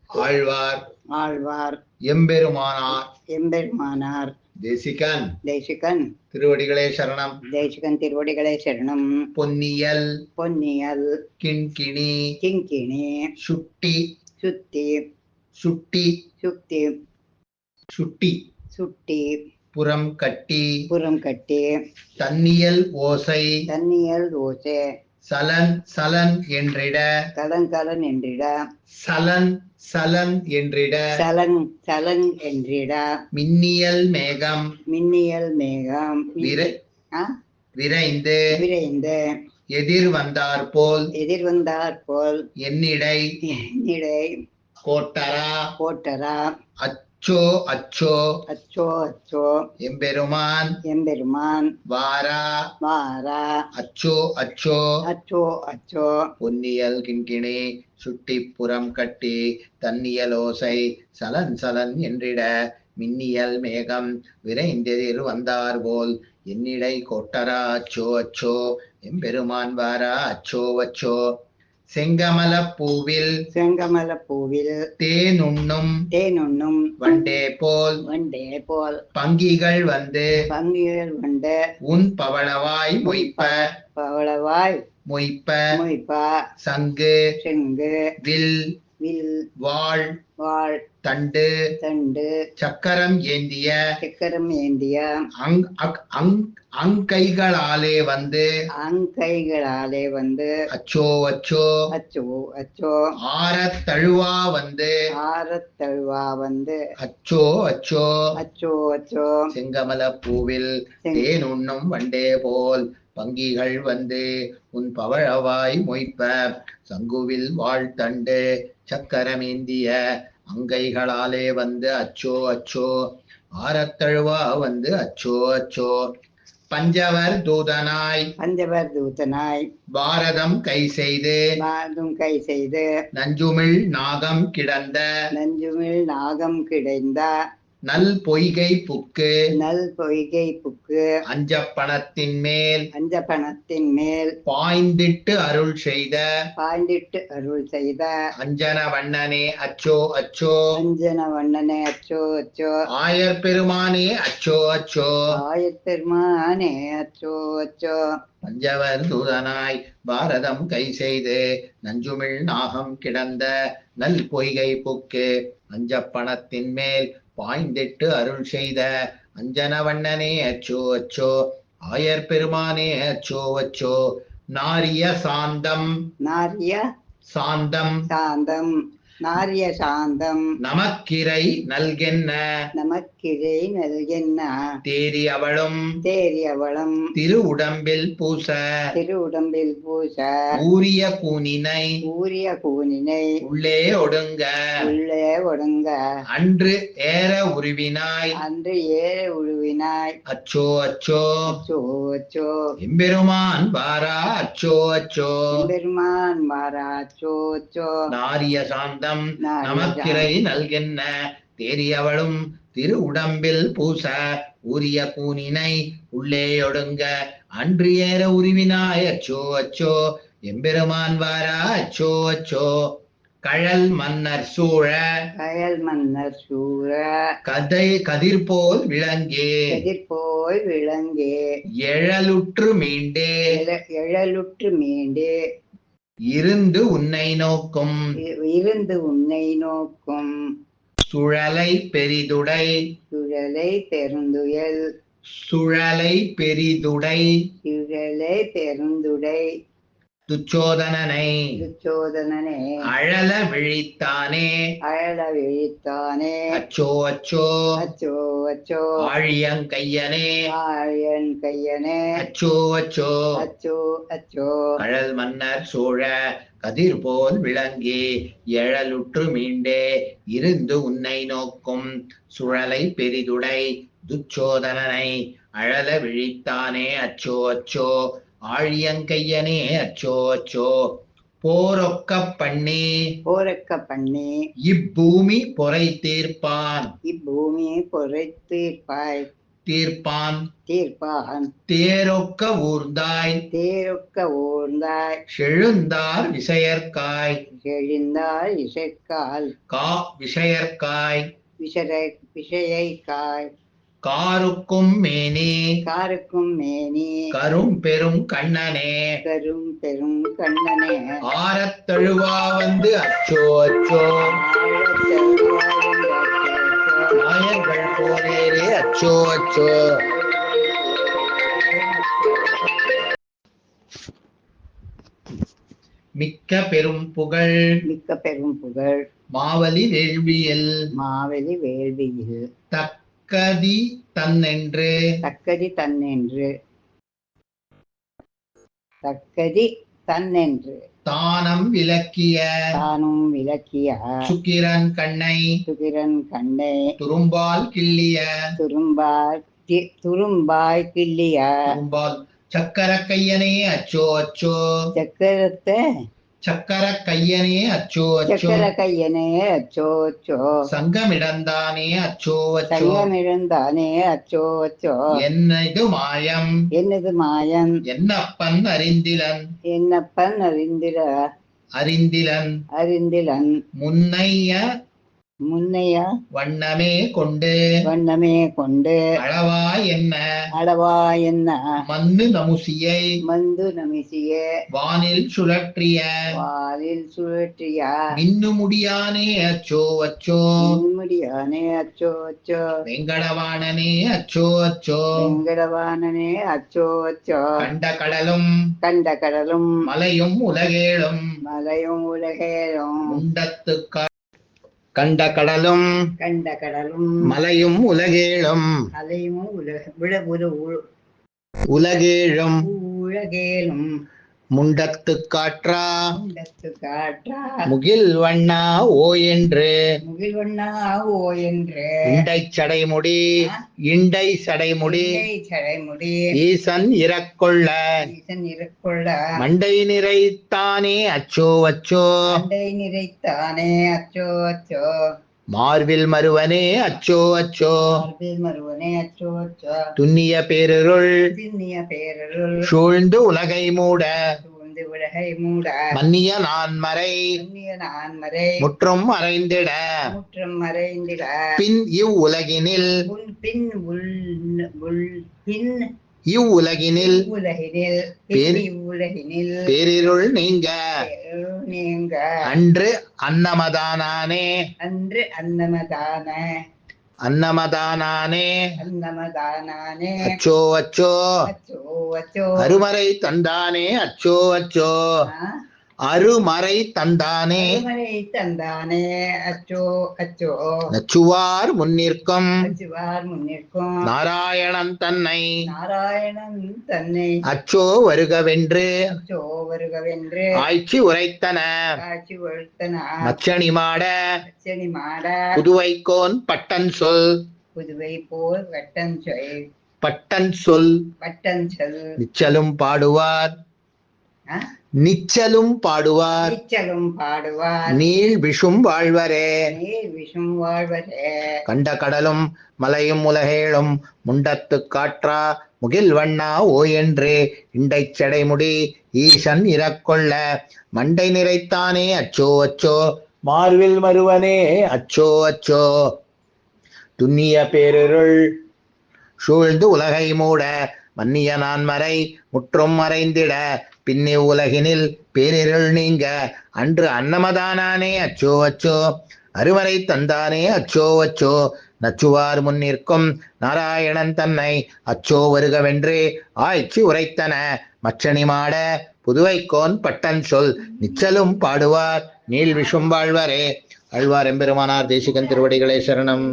ஆழ்வார் ஆழ்வார் எம்பெருமானார் எம்பெருமானார் தேசிகன் தேசிகன் திருவடிகளே சரணம். தேசிகன் திருவடிகளே சரணம். பொன்னியல் பொன்னியல் கிண்கிணி கிங்கிணி சுட்டி சுத்தி சுட்டி சுத்தி சுட்டி சுட்டி புறம் கட்டி புறம் கட்டி தன்னியல் ஓசை தன்னியல் ஓசை சலன் சலன் என்றிட கலங்கலன் என்றிட சலன் சலன் என்றிட சலங் சலங் என்றிட மின்னியல் மேகம் மின்னியல் மேகம் விரைந்து விரைந்து எதிர் வந்தார் போல் எதிர்வந்தார் போல் என்னிடை கோட்டரா கோட்டரா அச்சோ அச்சோ அச்சோ அச்சோ எம்பெருமான் எம்பெருமான் வாரா வாரா அச்சோ அச்சோ அச்சோ அச்சோ பொன்னியல் கிண்கிணி சுட்டி புறம் கட்டி தன்னியல் ஓசை சலன் சலன் என்றிட மின்னியல் மேகம் விரைந்தெதிர் வந்தார் போல் என்னிடை கோட்டரா அச்சோ அச்சோ எம்பெருமான் வாரா அச்சோ அச்சோ செங்கமல பூவில் தேனுண்ணும் வண்டே போல் பங்கிகள் வந்து உன் பவளவாய் மொய்ப்ப சங்கு வில் வாழ் தண்டு சக்கரம் ஏந்திய அங்கைகளாலே வந்து அச்சோ அச்சோ ஆரத் தழுவா வந்து அச்சோ அச்சோ செங்கமல பூவில் தேன் உண்ணும் வண்டே போல் பங்கிகள் வந்து உன் பவழவாய் மொய்ப்ப சங்குவில் வாழ்த்தண்டு சக்கரமேந்திய அங்கைகளாலே வந்து அச்சோ அச்சோ ஆரத்தழுவா வந்து அச்சோ அச்சோ பஞ்சவர் தூதனாய் பாரதம் கை செய்து நஞ்சுமிழ் நாகம் கிடந்த நல் பொய்கை புக்கு அஞ்சப்பணத்தின் மேல் பாய்ந்திட்டு அருள் செய்த அஞ்சன வண்ணனே அச்சோ அச்சோ ஆயர் பெருமானே அச்சோ அச்சோ பஞ்சவர் தூதனாய் பாரதம் கை செய்து நஞ்சுமிழ் நாகம் கிடந்த நல் பொய்கை புக்கு அஞ்சப்பணத்தின் மேல் பாய்ந்திட்டு அருள் செய்த அஞ்சன வண்ணனே அச்சோ அச்சோ ஆயர் பெருமானே அச்சோ அச்சோ நாரிய சாந்தம் நமக்கிரை நல்கென்ன தேரி அவளும் திருவுடம்பில் பூச ஊரிய கூனினை உள்ளே ஒடுங்க அன்று ஏற உருவினாய் அச்சோ அச்சோ எம்பெருமான் வாரா அச்சோ அச்சோ நாரிய சாந்தம் நமக்கிரை நல்கென்ன தேரியவளும் திரு உடம்பில் பூச ஊரிய கூனினை உள்ளே ஒடுங்க அன்று ஏற உருவினாய் அச்சோ அச்சோ எம்பெருமான் வாரா அச்சோ அச்சோ கழல் மன்னர் சூழ கதிர் போல் விளங்கே எழலுற்று மீண்டே இருந்து உன்னை நோக்கும் சுழலை பெரிதுடை துச்சோதனனை அழல விழித்தானே அச்சோ அச்சோ ஆழியங்கையனே அச்சோ அச்சோ கழல் மன்னர் சோழ கதிர் போல் விளங்கி எழலுற்று மீண்டே இருந்து உன்னை நோக்கும் சுழலை பெரிதுடை துச்சோதனனை அழல விழித்தானே அச்சோ அச்சோ ஆழியங்கையனே அச்சோ அச்சோ போரொக்க பண்ணி இப்பூமி பொறை தீர்ப்பாய் தீர்ப்பான் தீர்ப்பான் தேரொக்க ஊர்ந்தாய் தேரொக்க ஊர்ந்தாய் செழுந்தார் விஷயற்காய் எழுந்தாய் இசைக்கால் கா விஷயற்காய் விஷயைக்காய் காருக்கும் மேனி காருக்கும் மேனி கரும் பெரும் கண்ணனே கரும் பெரும் கண்ணனே ஆரத் தழுவா வந்து அச்சோ அச்சோ நாயர்கள் போரேரே அச்சோ அச்சோ. மிக்க பெரும் புகழ் மிக்க பெரும் புகழ் மாவலி வேள்வியில் மாவெளி வேள்வியில் தக்கதி தன்னென்று தக்கதி தன்னென்று தக்கதி தன்னென்று தானம் விளக்கிய தானும் விளக்கிய சுக்கிரன் கண்ணை சுகிரன் கண்ணை துரும்பால் கிள்ளிய துரும்பாய் கிள்ளிய துரும்பால் சக்கர கையனே அச்சோ அச்சோ சக்கரத்தை சக்கர கையனே அச்சோ அச்சோ சக்கர கையனே அச்சோ அச்சோ சங்கமிடந்தானே அச்சோ அச்சோ சங்கமிழந்தானே அச்சோ அச்சோ என்னது மாயம் என்னது மாயம் என்னப்பன் அறிந்திலன் என்னப்பன் அறிந்திலன் அறிந்திலன் முன்னைய வண்ணமே கொண்டு அளவா என்ன மந்து நமுசியை வானில் சுழற்றிய மின்னு முடியானே அச்சோ அச்சோ வெங்கடவாணனே அச்சோ அச்சோ கண்ட கடலும் மலையும் உலகேழும் முண்டத்துக்கா கண்ட கடலும் மலையும் உலகேழும் உலகேழும் முண்டத்து காற்றா முகில் வண்ணா ஓ என்று இண்டை சடைமுடி ஈசன் இறக்கொள்ள மண்டை நிறைத்தானே அச்சோ அச்சோ மார்பில் மருவனே அச்சோ அச்சோ துண்ணிய பேரருள் சூழ்ந்து உலகை மூட மன்னிய நான்மறை முற்றும் மறைந்திட பின் இவ்வுலகினில் பேரிருள் நீங்க அன்று அன்னமதானே அச்சோ அச்சோ அருமறை தந்தானே அச்சோ அச்சோ அருமறை தந்தானே நச்சுவார் முன்னிற்கும் நாராயணன் தன்னை அச்சோ வருகவென்று ஆய்ச்சி உரைத்தன மச்சணி மாட புதுவைக்கோன் பட்டன் சொல் நிச்சலும் பாடுவார் நீள் விஷும் வாழ்வரே கண்ட கடலும் மலையும் உலகேழும் முண்டத்து காற்றா முகில் வண்ணா ஓ என்று இண்டை சடைமுடி ஈசன் இறக்கொள்ள மண்டை நிறைத்தானே அச்சோ அச்சோ மார்பில் மருவனே அச்சோ அச்சோ துண்ணிய பேரிருள் சூழ்ந்து உலகை மூட மன்னிய நான்மறை முற்றும் மறைந்திட பின்னி உலகினில் பேரிருள் நீங்க அன்று அன்னமதானே அச்சோ அச்சோ அருமறை தந்தானே அச்சோ அச்சோ நச்சுவார் முன்னிற்கும் நாராயணன் தன்னை அச்சோ வருகவென்று ஆய்ச்சி உரைத்தன மச்சணி மாட புதுவைக்கோன் பட்டன் சொல் நிச்சலும் பாடுவார் நீள் விஷும் வாழ்வரே. ஆழ்வார் எம்பெருமானார் தேசிகன் திருவடிகளே சரணம்.